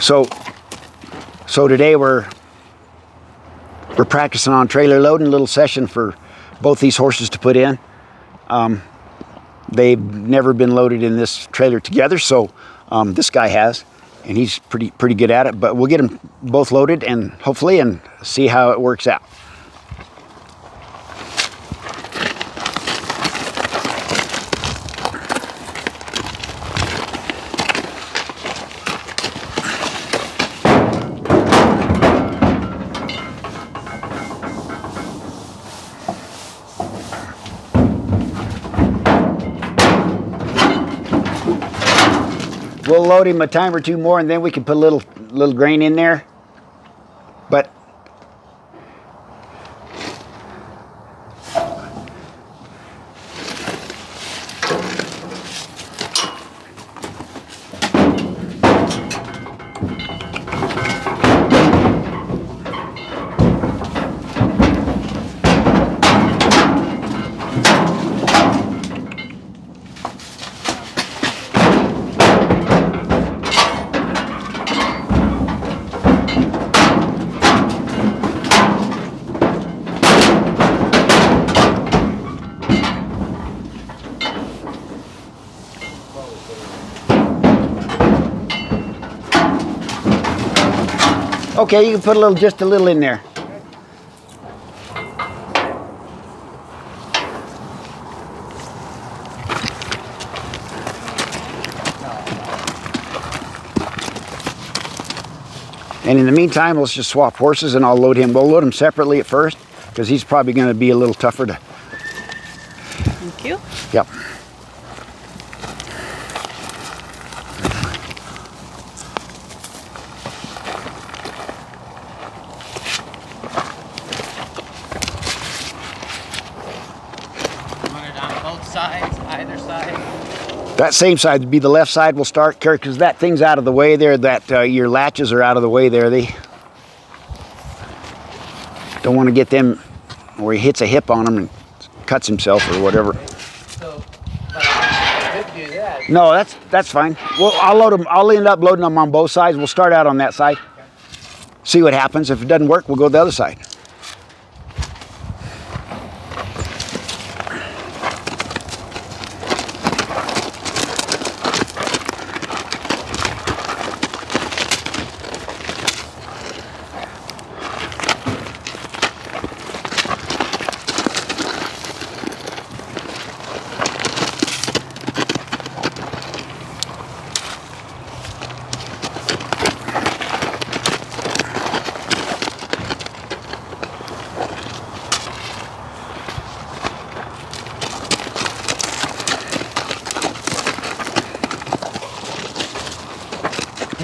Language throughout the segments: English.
So today we're practicing on trailer loading, a little session for both these horses to put in. They've never been loaded in this trailer together, so this guy has, and he's pretty good at it. But we'll get them both loaded and hopefully and see how it works out. We'll load him a time or two more, and then we can put a little grain in there. But okay, you can put just a little in there. And in the meantime, let's just swap horses and I'll load him. We'll load him separately at first because he's probably going to be a little tougher to... Thank you. Yep. Sides, either side. That same side would be the left side. We'll start, because that thing's out of the way there. That your latches are out of the way there. They don't want to get them where he hits a hip on him and cuts himself or whatever. So, I could do that. No, that's fine. Well, I'll load them. I'll end up loading them on both sides. We'll start out on that side. Okay. See what happens. If it doesn't work, we'll go the other side.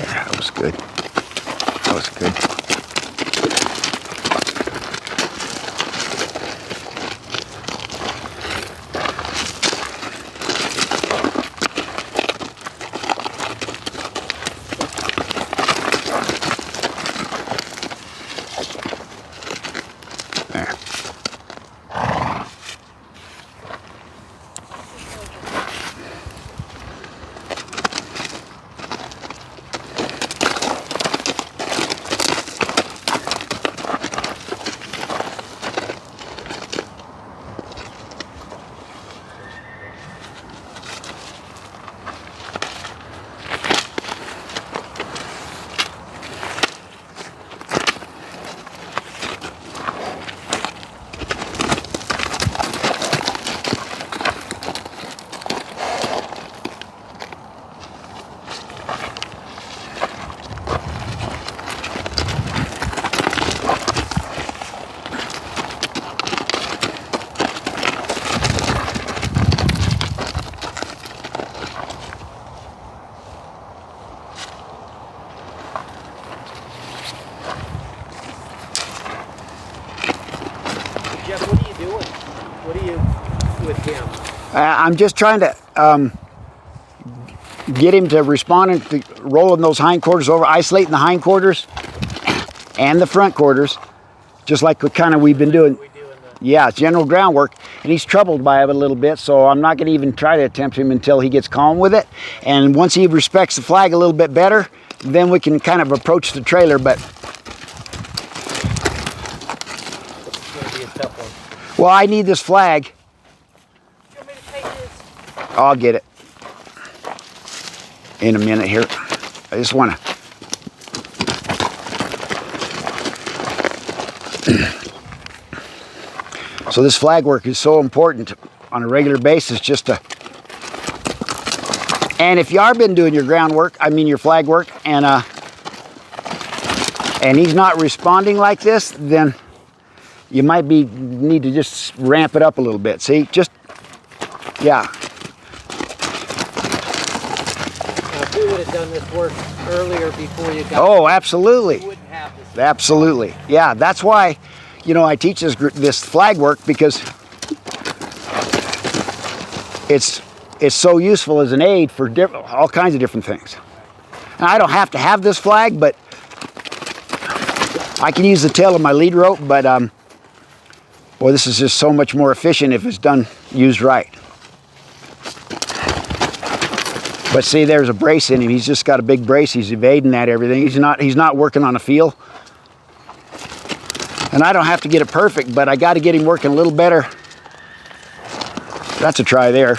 That was good. That was good. There. Jeff, what are you doing? What are you with him? I'm just trying to get him to respond to rolling those hindquarters over, isolating the hindquarters and the front quarters, just like we've been doing. Yeah, it's general groundwork, and he's troubled by it a little bit, so I'm not going to even try to attempt him until he gets calm with it. And once he respects the flag a little bit better, then we can kind of approach the trailer. But It's gonna be a tough one. well, I need this flag. You want me to take this? I'll get it in a minute here. I just want to. So this flag work is so important on a regular basis, just to. And if you are been doing your groundwork, I mean your flag work, and he's not responding like this, then you might need to just ramp it up a little bit. See, just yeah. Now, if we would have done this work earlier before you got Oh, we absolutely. wouldn't have this. Absolutely. Yeah, that's why, you know, I teach this flag work, because it's so useful as an aid for all kinds of different things. And I don't have to have this flag, but I can use the tail of my lead rope, but boy, this is just so much more efficient if it's used right. But see, there's a brace in him. He's just got a big brace. He's evading that everything. He's not working on a feel. And I don't have to get it perfect, but I got to get him working a little better. That's a try there.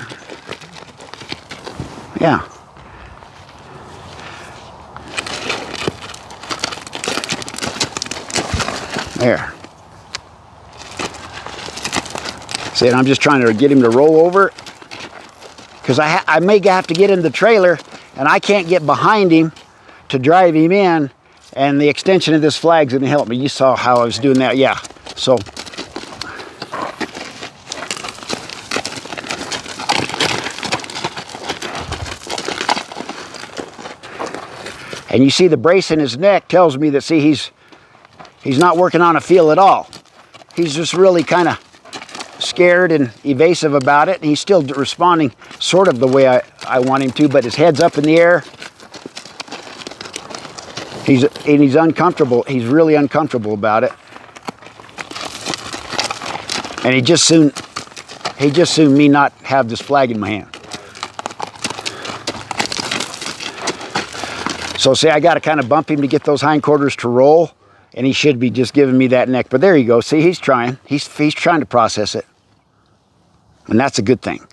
Yeah. There. See, and I'm just trying to get him to roll over, because I may have to get in the trailer, and I can't get behind him to drive him in, and the extension of this flag's going to help me. You saw how I was doing that, yeah. So, and you see the brace in his neck tells me that, see, he's not working on a feel at all. He's just really kind of scared and evasive about it. And he's still responding sort of the way I want him to, but his head's up in the air. He's uncomfortable. He's really uncomfortable about it. And he just soon me not have this flag in my hand. So see, I got to kind of bump him to get those hindquarters to roll, and he should be just giving me that neck. But there you go. See, he's trying. He's trying to process it. And that's a good thing.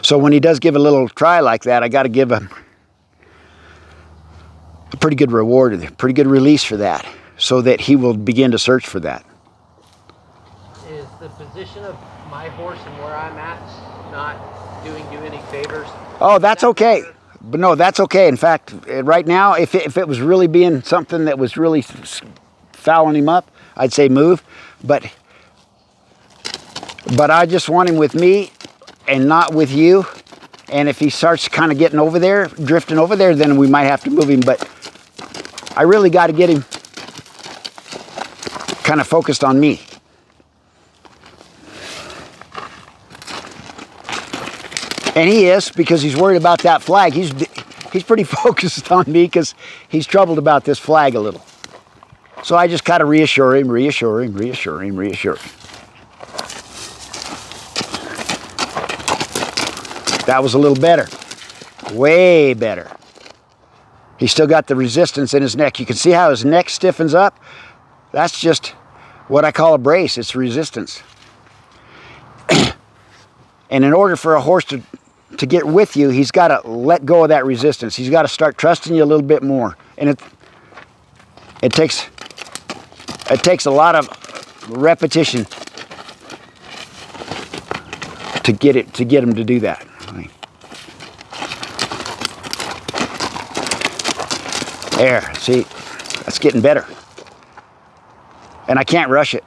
So when he does give a little try like that, I got to give him a pretty good reward, a pretty good release for that, so that he will begin to search for that. Is the position of my horse and where I'm at not doing you any favors? Oh, that's okay. But no, that's okay. In fact, right now, if it was really being something that was really fouling him up, I'd say move. But I just want him with me and not with you. And if he starts kind of getting over there, drifting over there, then we might have to move him. But I really got to get him kind of focused on me. And he is, because he's worried about that flag. He's pretty focused on me, because he's troubled about this flag a little. So I just kind of reassure him. That was a little better. Way better. He's still got the resistance in his neck. You can see how his neck stiffens up. That's just what I call a brace. It's resistance. And in order for a horse to get with you, he's got to let go of that resistance. He's got to start trusting you a little bit more. And it takes a lot of repetition to get him to do that. There, see, that's getting better. And I can't rush it.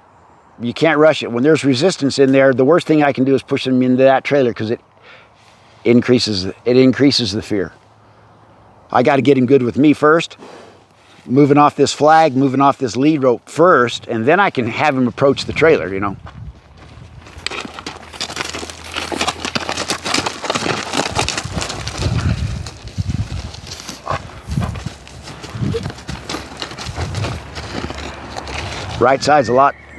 You can't rush it. When there's resistance in there, the worst thing I can do is push them into that trailer, because it increases the fear. I got to get him good with me first, moving off this flag, moving off this lead rope first, and then I can have him approach the trailer, you know. Right side's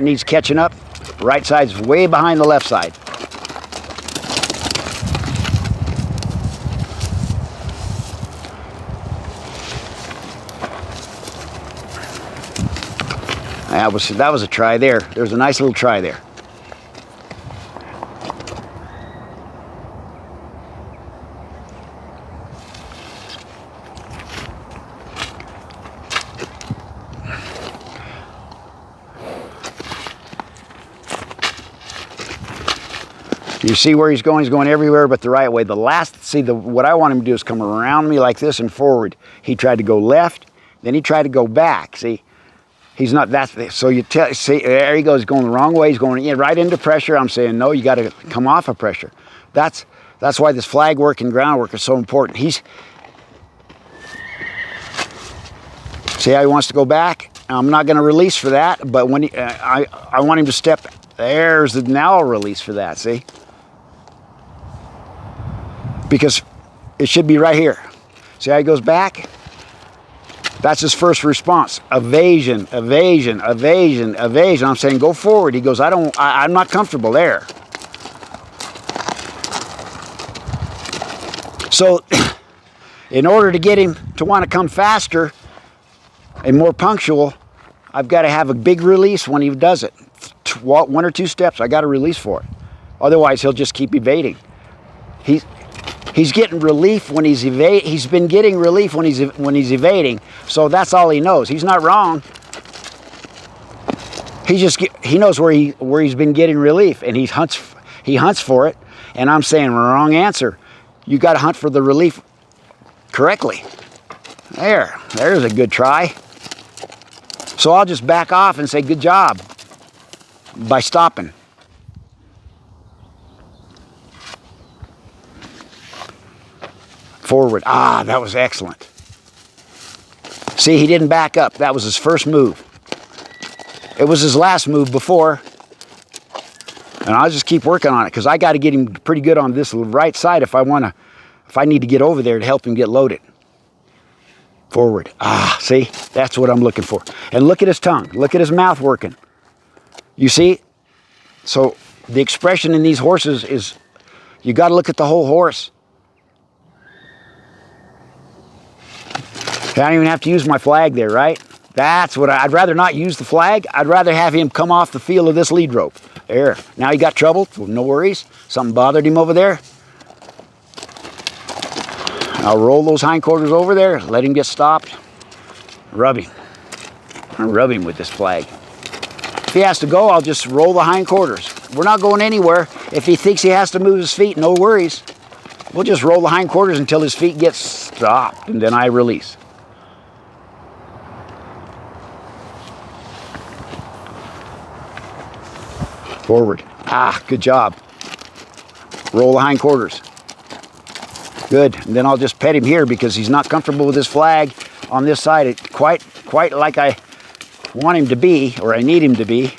needs catching up. Right side's way behind the left side. That was a try there. There's a nice little try there. You see where he's going? He's going everywhere but the right way. What I want him to do is come around me like this and forward. He tried to go left, then he tried to go back. See, he's not that. So you see, there he goes, going the wrong way. He's going right into pressure. I'm saying, no, you got to come off of pressure. That's why this flag work and groundwork is so important. See how he wants to go back? I'm not going to release for that, but when I want him to step. There's the now I'll release for that. See. Because it should be right here. See how he goes back? That's his first response. Evasion, evasion, evasion, evasion. I'm saying go forward. He goes, I'm not comfortable there. So in order to get him to want to come faster and more punctual, I've got to have a big release when he does it. 1 or 2 steps, I got to release for it. Otherwise, he'll just keep evading. He's getting relief when he's evading. He's been getting relief when he's evading. So that's all he knows. He's not wrong. He knows where he's been getting relief, and he hunts for it. And I'm saying wrong answer. You got to hunt for the relief correctly. There's a good try. So I'll just back off and say good job by stopping. Forward. That was excellent. See, he didn't back up. That was his first move. It was his last move before. And I'll just keep working on it because I got to get him pretty good on this right side if I need to get over there to help him get loaded. Forward. See, that's what I'm looking for. And look at his tongue. Look at his mouth working. You see? So the expression in these horses is you got to look at the whole horse. I don't even have to use my flag there, right? That's what I'd rather not use the flag. I'd rather have him come off the feel of this lead rope. There. Now he got trouble. No worries. Something bothered him over there. I'll roll those hindquarters over there. Let him get stopped. Rub him. I'll rub him with this flag. If he has to go, I'll just roll the hindquarters. We're not going anywhere. If he thinks he has to move his feet, no worries. We'll just roll the hindquarters until his feet get stopped, and then I release. Forward. Good job. Roll the hindquarters. Good. And then I'll just pet him here because he's not comfortable with his flag on this side. It's quite like I want him to be, or I need him to be,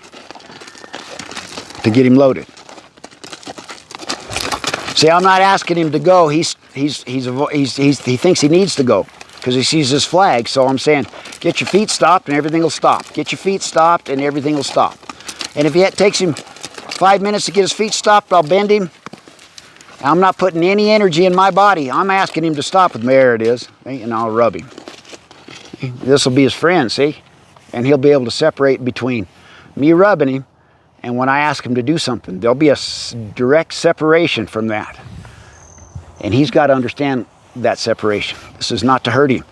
to get him loaded. See, I'm not asking him to go. He thinks he needs to go because he sees this flag. So I'm saying, get your feet stopped and everything will stop. Get your feet stopped and everything will stop. And if it takes him 5 minutes to get his feet stopped, I'll bend him. I'm not putting any energy in my body. I'm asking him to stop with me. There it is. And I'll rub him. This will be his friend, see? And he'll be able to separate between me rubbing him and when I ask him to do something. There'll be a direct separation from that. And he's got to understand that separation. This is not to hurt him.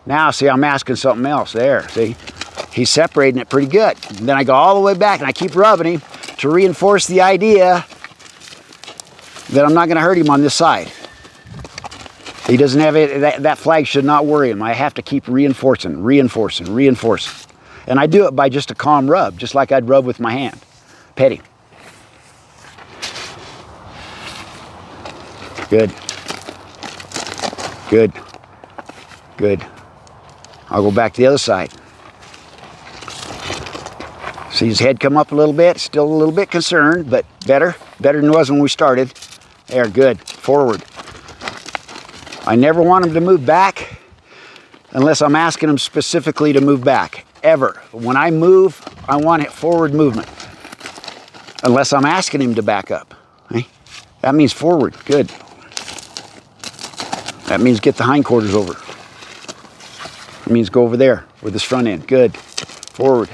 Now, see, I'm asking something else there, see? He's separating it pretty good. And then I go all the way back and I keep rubbing him to reinforce the idea that I'm not going to hurt him on this side. He doesn't have it. That flag should not worry him. I have to keep reinforcing. And I do it by just a calm rub, just like I'd rub with my hand. Pet him. Good. Good. Good. I'll go back to the other side. See his head come up a little bit. Still a little bit concerned, but better. Better than it was when we started. There, good. Forward. I never want him to move back unless I'm asking him specifically to move back. Ever. When I move, I want it forward movement. Unless I'm asking him to back up. Okay? That means forward. Good. That means get the hindquarters over. It means go over there with this front end. Good. Forward.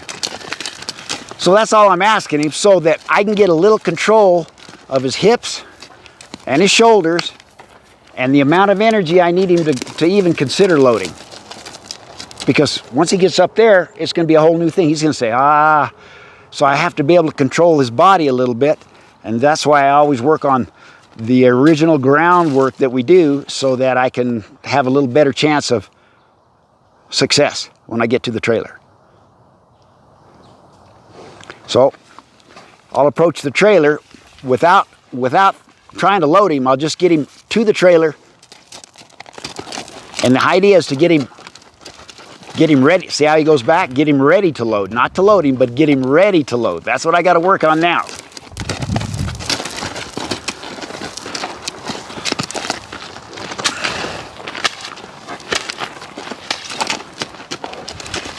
So that's all I'm asking him, so that I can get a little control of his hips and his shoulders and the amount of energy I need him to even consider loading. Because once he gets up there, it's going to be a whole new thing. He's going to say, ah. So I have to be able to control his body a little bit. And that's why I always work on the original groundwork that we do, so that I can have a little better chance of success when I get to the trailer. So I'll approach the trailer without trying to load him. I'll just get him to the trailer. And the idea is to get him ready. See how he goes back? Get him ready to load. Not to load him, but get him ready to load. That's what I got to work on now.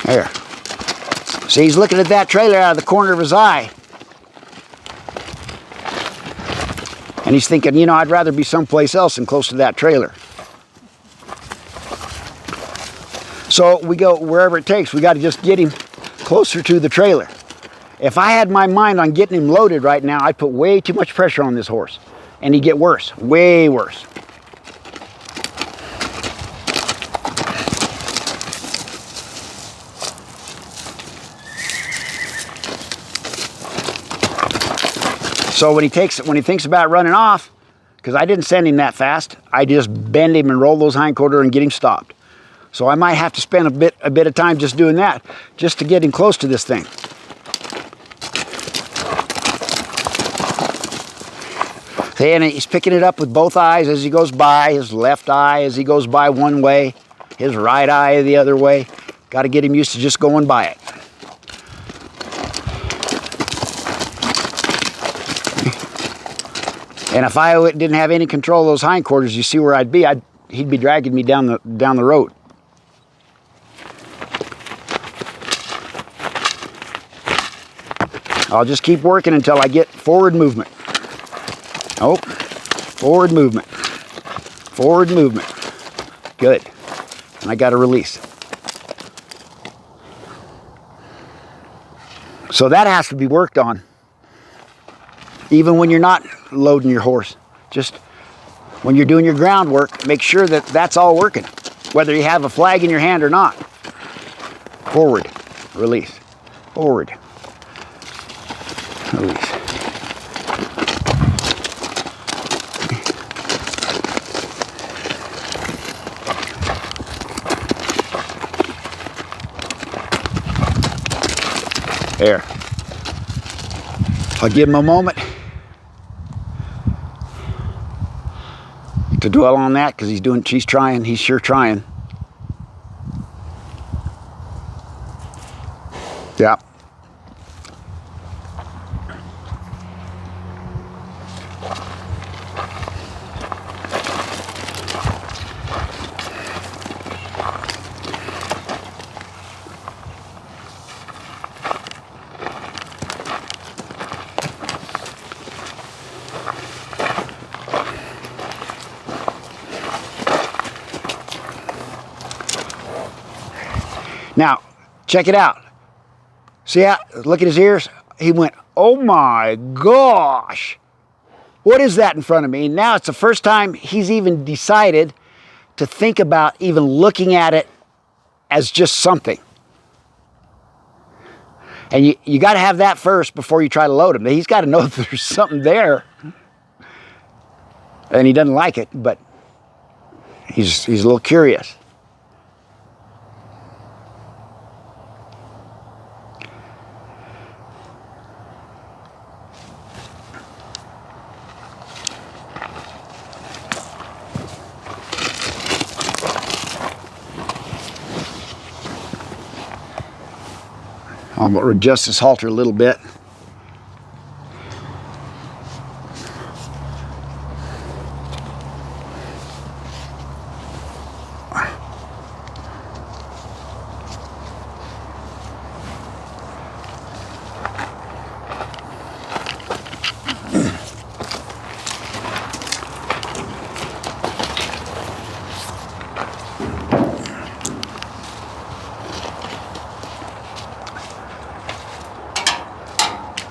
There. See, he's looking at that trailer out of the corner of his eye. And he's thinking, you know, I'd rather be someplace else than close to that trailer. So we go wherever it takes. We got to just get him closer to the trailer. If I had my mind on getting him loaded right now, I'd put way too much pressure on this horse. And he'd get worse, way worse. So when he thinks about running off, because I didn't send him that fast, I just bend him and roll those hindquarters and get him stopped. So I might have to spend a bit of time just doing that, just to get him close to this thing. See, and he's picking it up with both eyes as he goes by, his left eye as he goes by one way, his right eye the other way. Got to get him used to just going by it. And if I didn't have any control of those hindquarters, you see where I'd be. He'd be dragging me down the road. I'll just keep working until I get forward movement. Oh, forward movement. Forward movement. Good. And I got to release. So that has to be worked on. Even when you're not loading your horse. Just when you're doing your groundwork, make sure that that's all working. Whether you have a flag in your hand or not. Forward. Release. Forward. Release. There. I'll give him a moment to dwell on that, because he's sure trying. Yeah. Now, check it out. See how, look at his ears? He went, oh my gosh. What is that in front of me? Now it's the first time he's even decided to think about even looking at it as just something. And you got to have that first before you try to load him. He's got to know that there's something there. And he doesn't like it, but he's a little curious. I'm going to adjust this halter a little bit.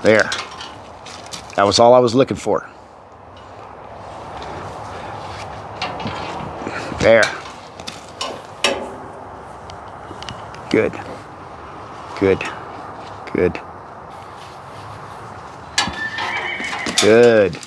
There. That was all I was looking for. There. Good. Good. Good. Good.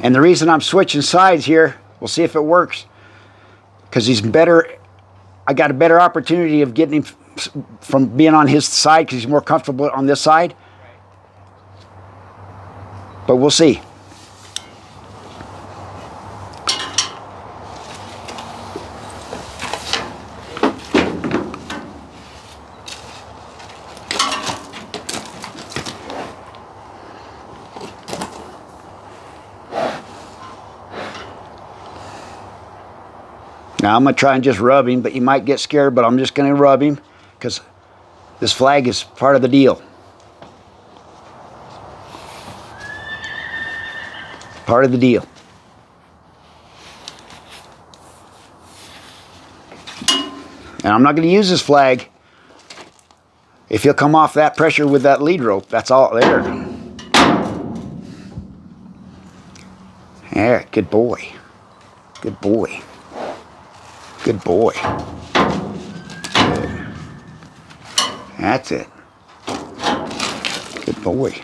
And the reason I'm switching sides here, we'll see if it works, because he's better. I got a better opportunity of getting him from being on his side because he's more comfortable on this side. But we'll see. Now I'm going to try and just rub him, but you might get scared, but I'm just going to rub him because this flag is part of the deal. Part of the deal. And I'm not going to use this flag if he'll come off that pressure with that lead rope. That's all there. Yeah, good boy. Good boy. Good boy. Good. That's it. Good boy.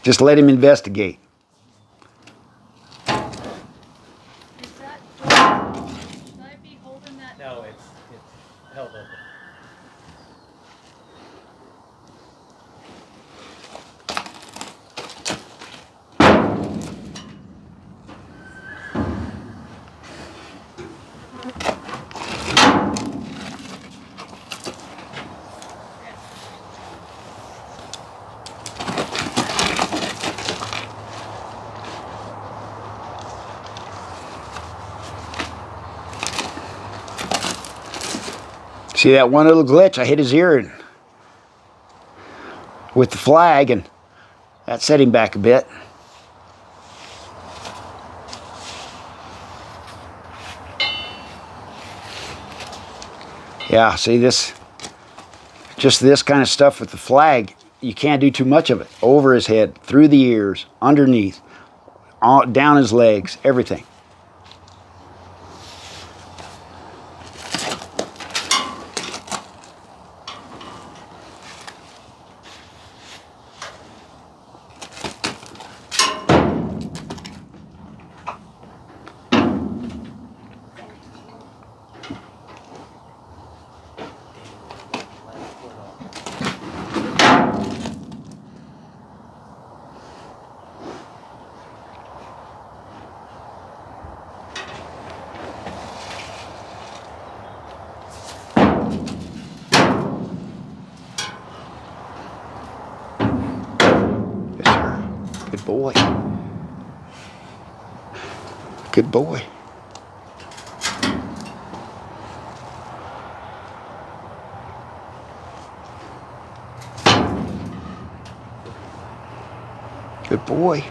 Just let him investigate. No, it's held open. See that one little glitch? I hit his ear with the flag, and that set him back a bit. Yeah, see this? Just this kind of stuff with the flag, you can't do too much of it. Over his head, through the ears, underneath, down his legs, everything. Good boy. Good boy. Good boy.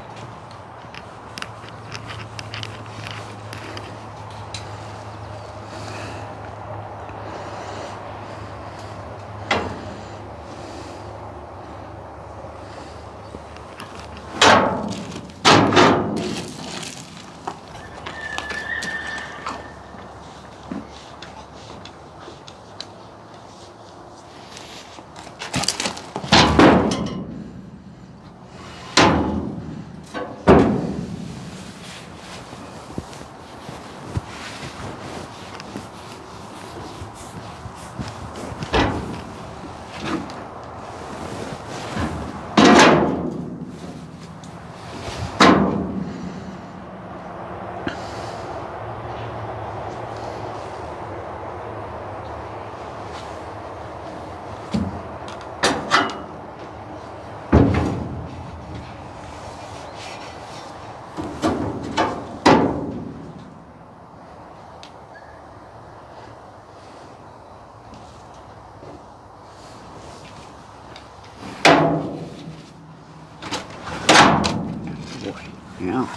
Yeah.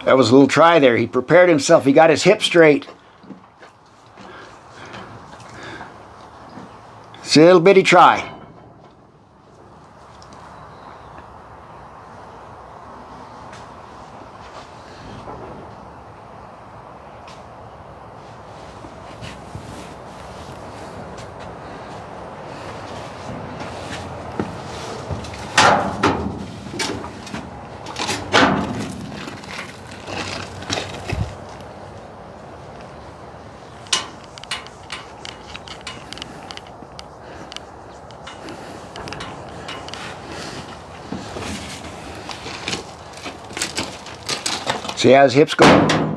That was a little try there. He prepared himself. He got his hip straight. It's a little bitty try. See how his hips go?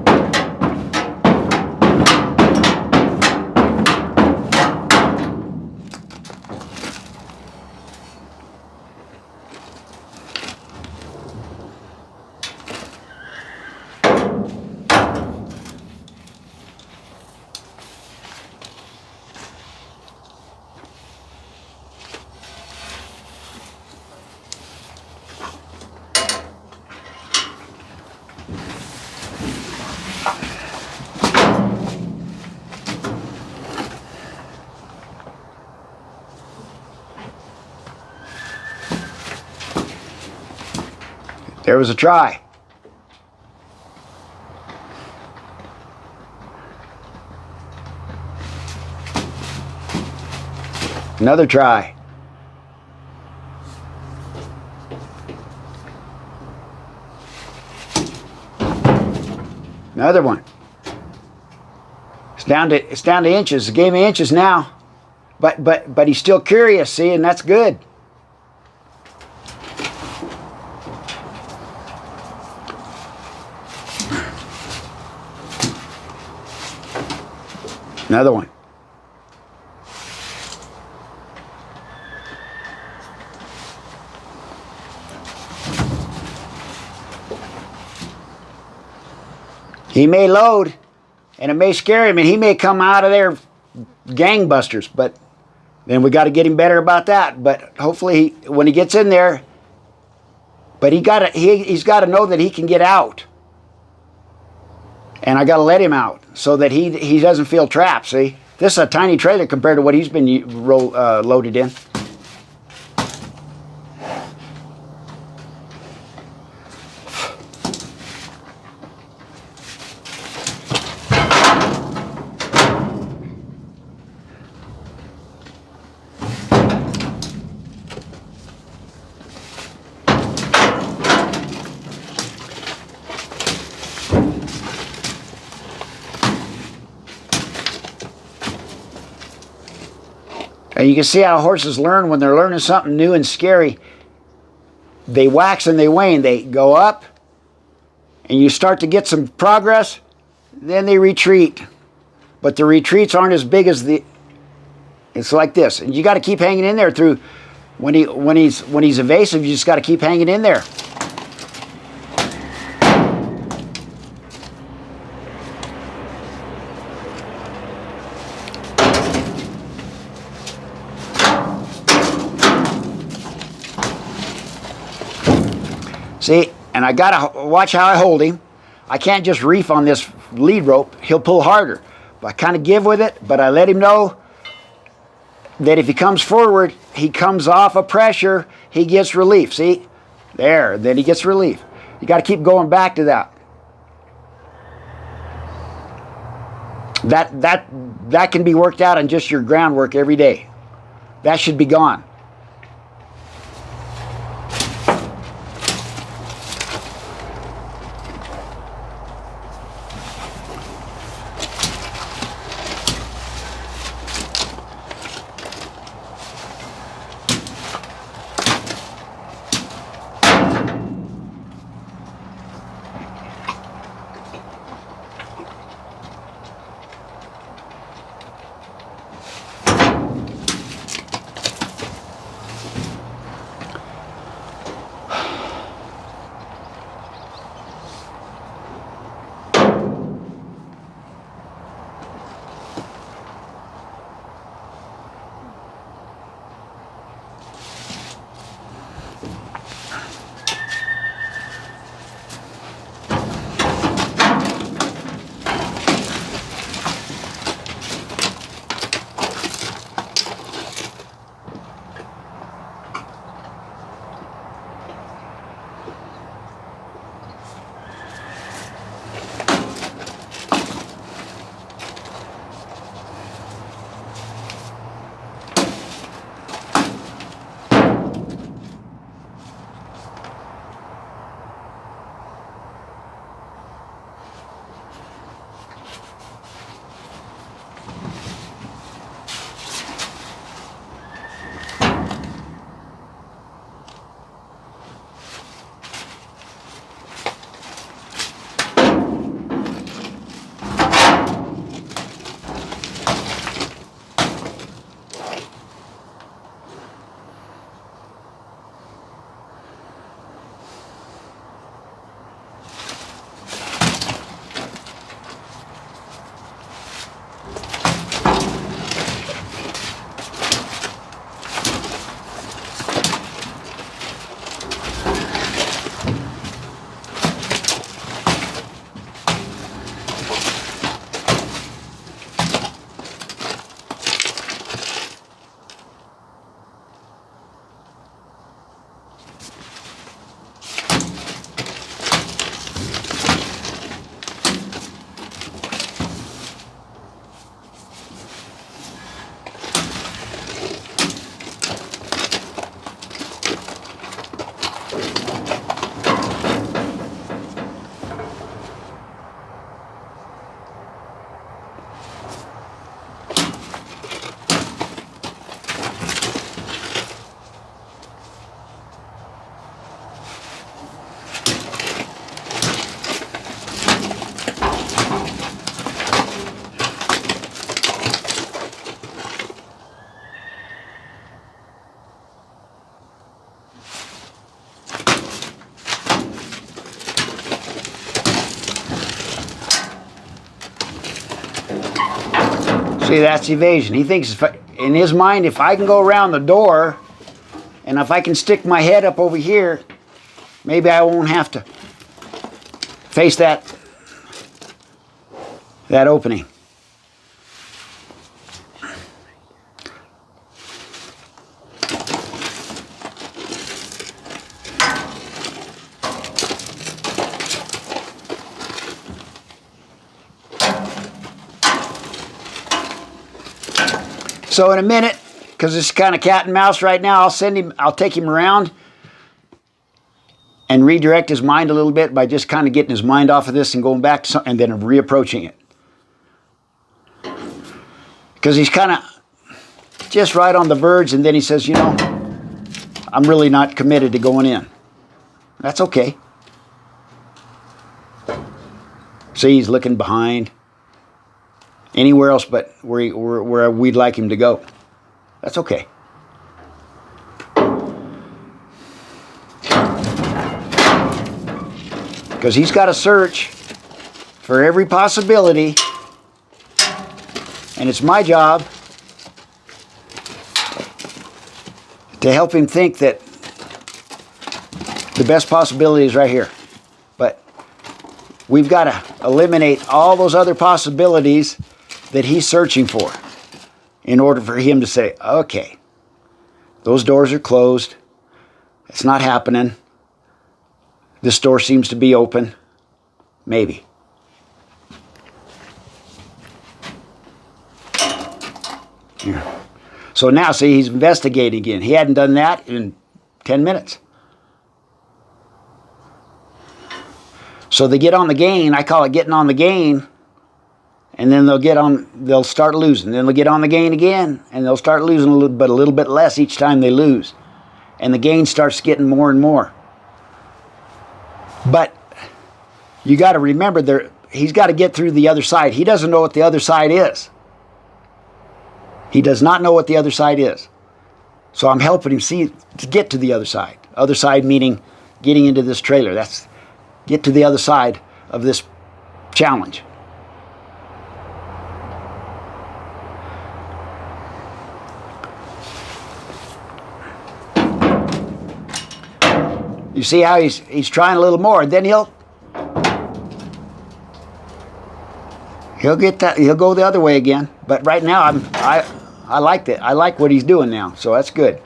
There was a try. Another try. Another one. It's down to inches. It's a game of inches now. But he's still curious, see, and that's good. Another one. He may load, and it may scare him, and he may come out of there gangbusters, but then we got to get him better about that. But hopefully, when he gets in there, but he's got to know that he can get out. And I got to let him out so that he doesn't feel trapped, see? This is a tiny trailer compared to what he's been loaded in. And you can see how horses learn when they're learning something new and scary. They wax and they wane. They go up, and you start to get some progress, then they retreat. But the retreats aren't as big as it's like this. And you got to keep hanging in there through, when he's evasive, you just got to keep hanging in there. See, and I gotta watch how I hold him. I can't just reef on this lead rope. He'll pull harder. But I kind of give with it, but I let him know that if he comes forward, he comes off of pressure, he gets relief. See? There, then he gets relief. You got to keep going back to that. That can be worked out on just your groundwork every day. That should be gone. See, that's evasion. He thinks in his mind, if I can go around the door and if I can stick my head up over here, maybe I won't have to face that opening. So in a minute, because it's kind of cat and mouse right now, I'll take him around and redirect his mind a little bit by just kind of getting his mind off of this and going back to something and then reapproaching it. Because he's kind of just right on the verge, and then he says, you know, I'm really not committed to going in. That's okay. See, he's looking behind. Anywhere else but where we'd like him to go. That's okay. Because he's got to search for every possibility, and it's my job to help him think that the best possibility is right here. But we've got to eliminate all those other possibilities that he's searching for in order for him to say, okay, those doors are closed. It's not happening. This door seems to be open. Maybe. Here. So now, see, he's investigating again. He hadn't done that in 10 minutes. So they get on the gain. I call it getting on the gain. And then they'll start losing. Then they'll get on the gain again, and they'll start losing a little bit less each time they lose. And the gain starts getting more and more. But you got to remember, he's got to get through the other side. He doesn't know what the other side is. He does not know what the other side is. So I'm helping him to get to the other side. Other side meaning getting into this trailer. That's get to the other side of this challenge. You see how he's trying a little more, and then he'll get that. He'll go the other way again. But right now, I like that. I like what he's doing now, so that's good.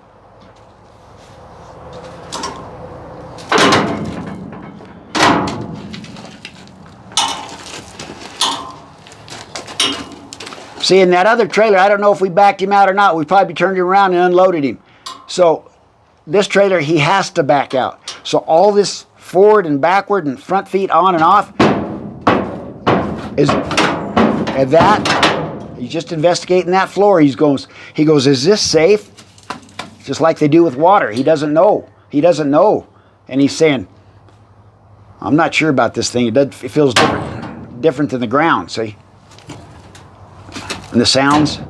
See, in that other trailer, I don't know if we backed him out or not. We probably turned him around and unloaded him. So this trailer, he has to back out. So all this forward and backward and front feet on and off is at that. He's just investigating that floor. He goes, is this safe? Just like they do with water. He doesn't know. He doesn't know. And he's saying, I'm not sure about this thing. It feels different than the ground, see? And the sounds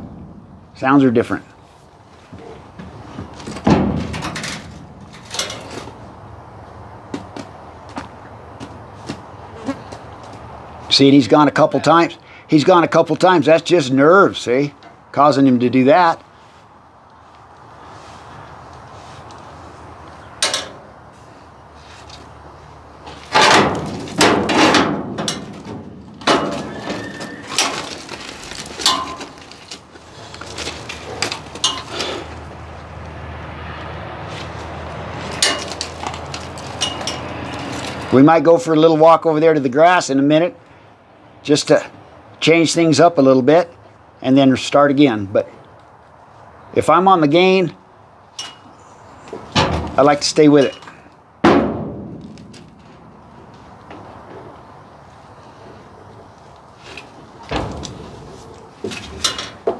are different. See, he's gone a couple times. He's gone a couple times. That's just nerves, see? Causing him to do that. We might go for a little walk over there to the grass in a minute, just to change things up a little bit, and then start again. But if I'm on the gain, I like to stay with it.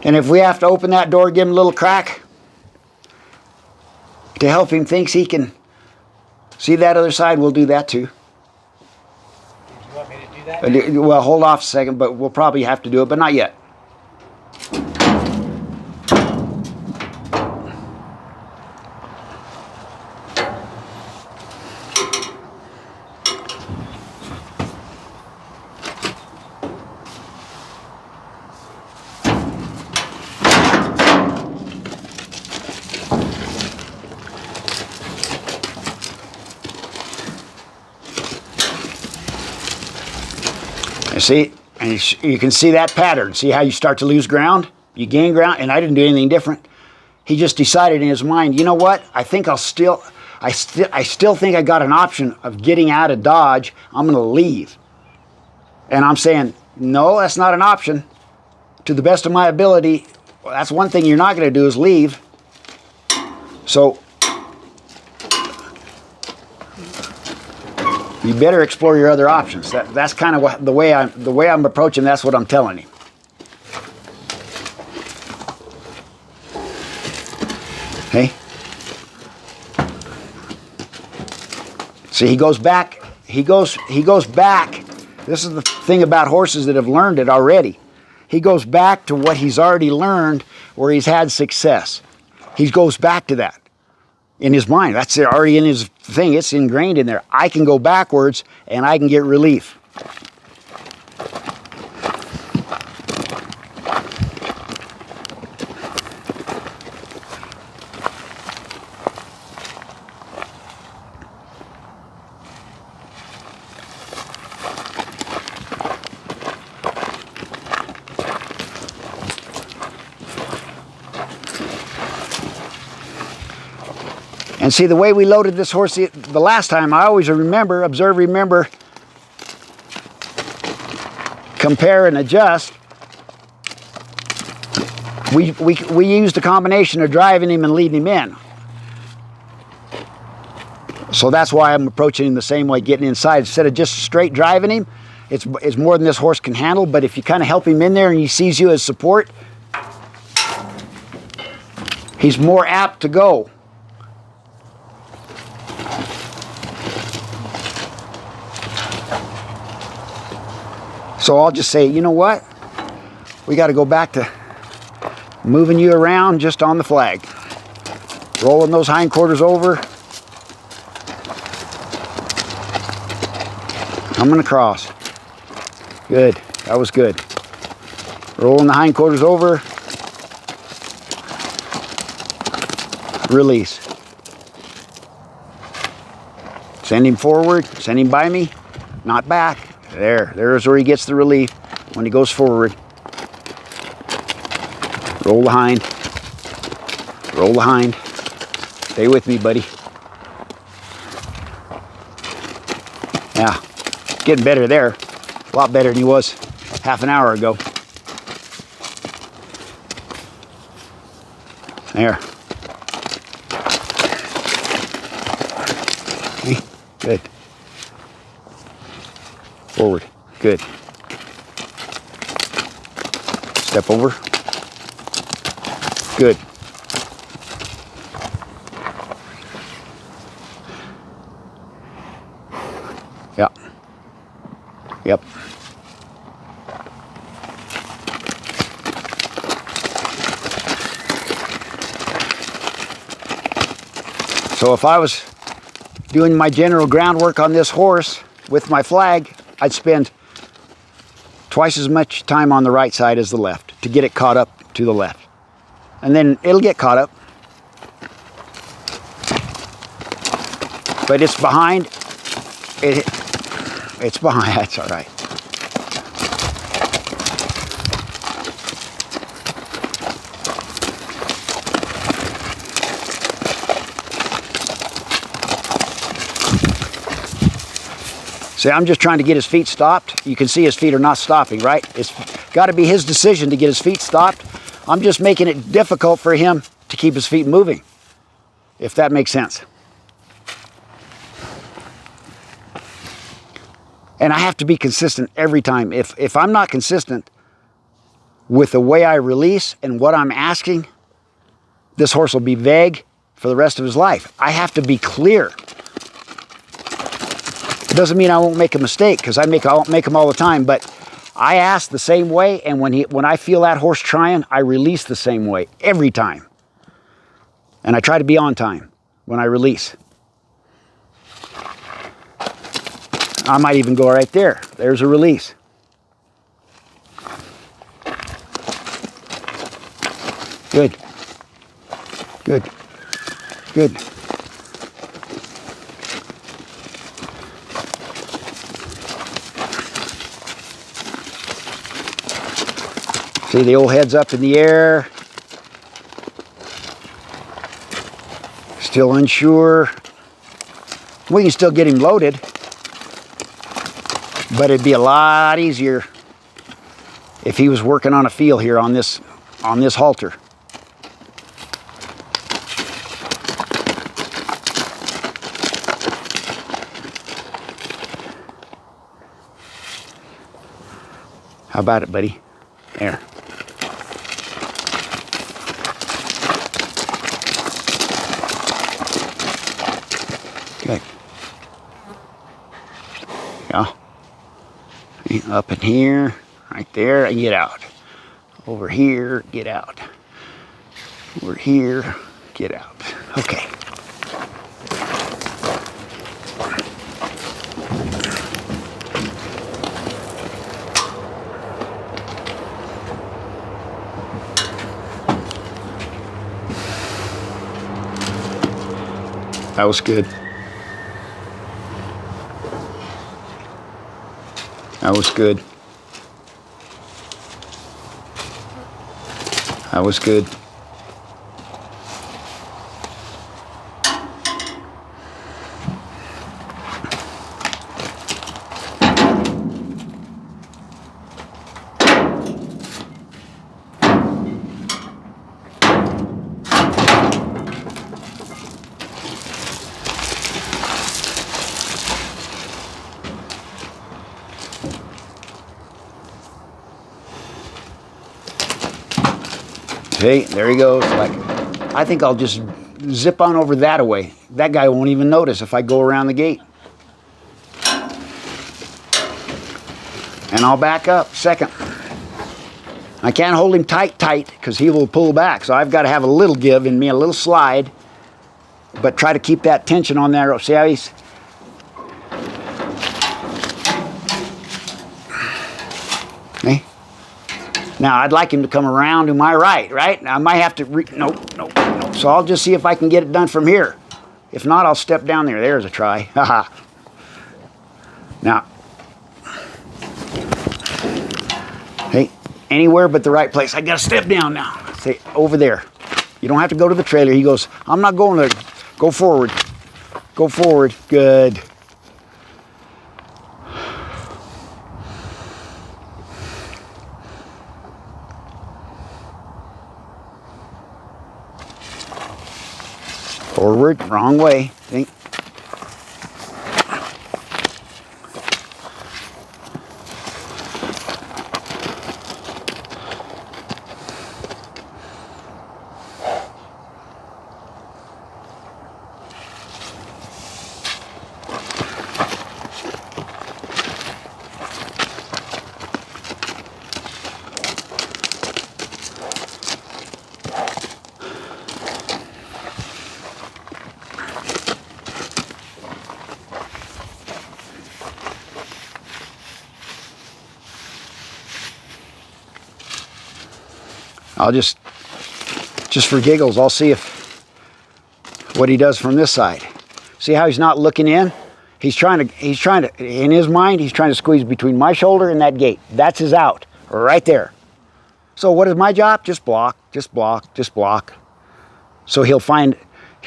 And if we have to open that door, give him a little crack to help him think he can see that other side, we'll do that too. Did you want me to do that? Well, hold off a second, but we'll probably have to do it, but not yet. See, and you can see that pattern. See how you start to lose ground? You gain ground, and I didn't do anything different. He just decided in his mind, you know what? I still think I got an option of getting out of Dodge. I'm going to leave. And I'm saying, no, that's not an option. To the best of my ability, that's one thing you're not going to do is leave. So you better explore your other options. That's kind of the way I'm approaching. That's what I'm telling him. Hey, see, he goes back. He goes back. This is the thing about horses that have learned it already. He goes back to what he's already learned, where he's had success. He goes back to that in his mind. That's already in his thing. It's ingrained in there. I can go backwards and I can get relief. And see, the way we loaded this horse the last time, I always remember, observe, remember, compare and adjust. We used a combination of driving him and leading him in. So that's why I'm approaching him the same way, getting inside. Instead of just straight driving him, it's more than this horse can handle, but if you kind of help him in there and he sees you as support, he's more apt to go. So I'll just say, you know what? We got to go back to moving you around just on the flag. Rolling those hindquarters over. Coming across. Good. That was good. Rolling the hindquarters over. Release. Send him forward. Send him by me. Not back. There's where he gets the relief when he goes forward. Roll the hind. Roll the hind. Stay with me, buddy. Yeah, getting better there. A lot better than he was half an hour ago. There. Okay, good. Forward. Good. Step over. Good. Yeah. Yep. So if I was doing my general groundwork on this horse with my flag, I'd spend twice as much time on the right side as the left to get it caught up to the left. And then it'll get caught up. But it's behind. It's behind. That's all right. See, I'm just trying to get his feet stopped. You can see his feet are not stopping, right? It's got to be his decision to get his feet stopped. I'm just making it difficult for him to keep his feet moving, if that makes sense. And I have to be consistent every time. If I'm not consistent with the way I release and what I'm asking, this horse will be vague for the rest of his life. I have to be clear. It doesn't mean I won't make a mistake, because I won't make them all the time, but I ask the same way, and when I feel that horse trying, I release the same way every time. And I try to be on time when I release. I might even go right there. There's a release. Good. Good. Good. See, the old head's up in the air. Still unsure. We can still get him loaded, but it'd be a lot easier if he was working on a feel here on this halter. How about it, buddy? There. Good. Yeah. Up in here, right there, and get out. Over here, get out. Over here, get out. Okay. That was good. That was good. That was good. Okay, there he goes. Like, I think I'll just zip on over that away. That guy won't even notice if I go around the gate. And I'll back up second. I can't hold him tight because he will pull back. So I've got to have a little give in me, a little slide, but try to keep that tension on there. See how he's... Okay. Now, I'd like him to come around to my right? I might have to, nope. So I'll just see if I can get it done from here. If not, I'll step down there. There's a try. Haha. Now, hey, anywhere but the right place. I gotta step down now. Say, over there. You don't have to go to the trailer. He goes, I'm not going there. Go forward. Go forward. Good. Forward, wrong way. Think. I'll just for giggles, I'll see if what he does from this side. See how he's not looking in? He's trying to, in his mind, he's trying to squeeze between my shoulder and that gate. That's his out, right there. So what is my job? Just block, just block, just block. So he'll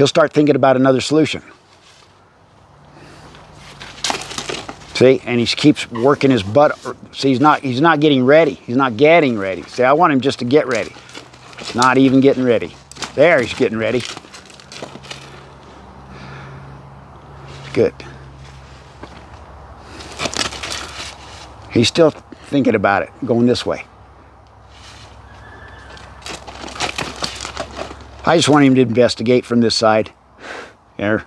start thinking about another solution. See, and he keeps working his butt. See, he's not getting ready. He's not getting ready. See, I want him just to get ready. Not even getting ready. There, he's getting ready. Good. He's still thinking about it, going this way. I just want him to investigate from this side. There.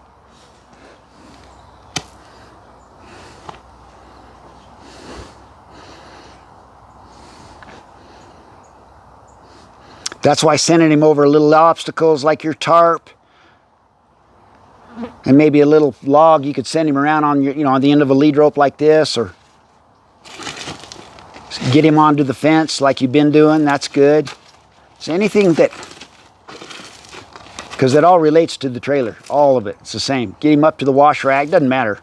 That's why sending him over little obstacles like your tarp and maybe a little log, you could send him around on your, on the end of a lead rope like this, or get him onto the fence like you've been doing. That's good. So anything that, because it all relates to the trailer, all of it. It's the same. Get him up to the wash rack. Doesn't matter.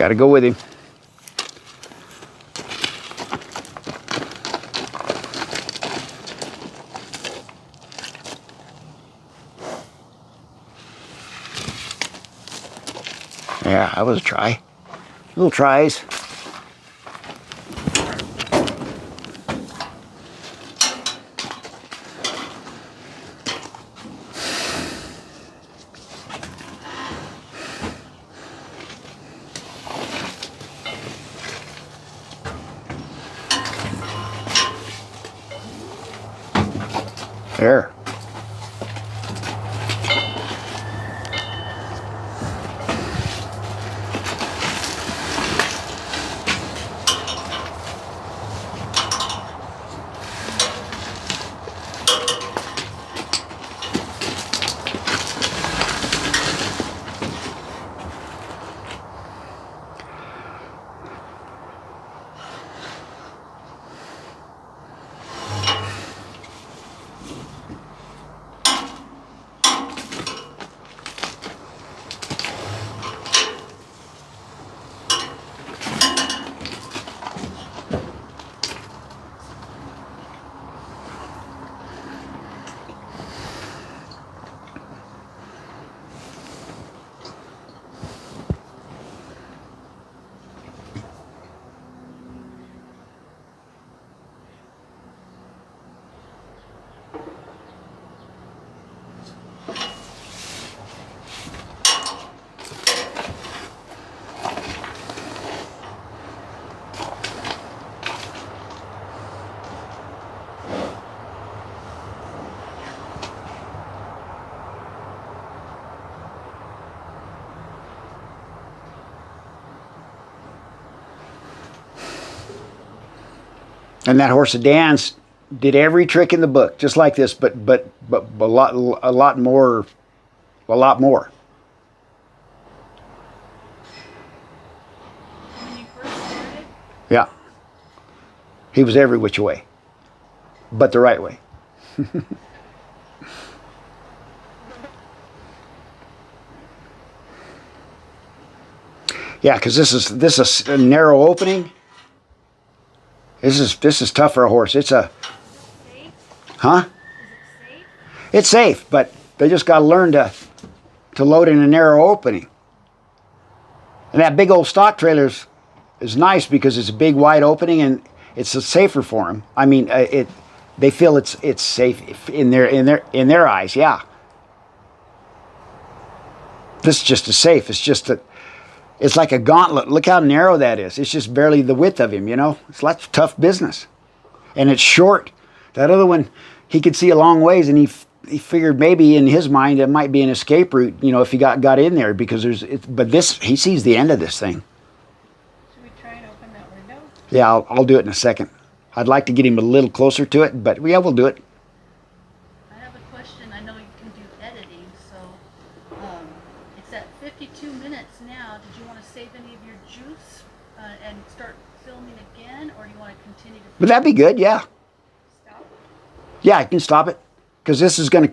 Got to go with him. Yeah, that was a try. Little tries. There. And that horse of Dan's did every trick in the book, just like this, but a lot more. When you first started, Yeah. He was every which way, but the right way. Yeah, because this is a narrow opening. This is tough for a horse. It's a, safe? huh? Is it safe? It's safe, but they just got to learn to load in a narrow opening. And that big old stock trailer is nice because it's a big wide opening and it's safer for them. I mean, they feel it's safe in their eyes. Yeah. This is just as safe. It's just that it's like a gauntlet. Look how narrow that is. It's just barely the width of him. You know, it's lots of tough business, and it's short. That other one, he could see a long ways, and he figured maybe in his mind it might be an escape route. You know, if he got in there because but this he sees the end of this thing. Should we try and open that window? Yeah, I'll do it in a second. I'd like to get him a little closer to it, but yeah, we'll do it. I have a question. I know you can do editing, so it's at 52 minutes now. Did you want to save any of your juice and start filming again, or do you want to continue to But that'd be good. Yeah, stop? yeah, I can stop it because this is going to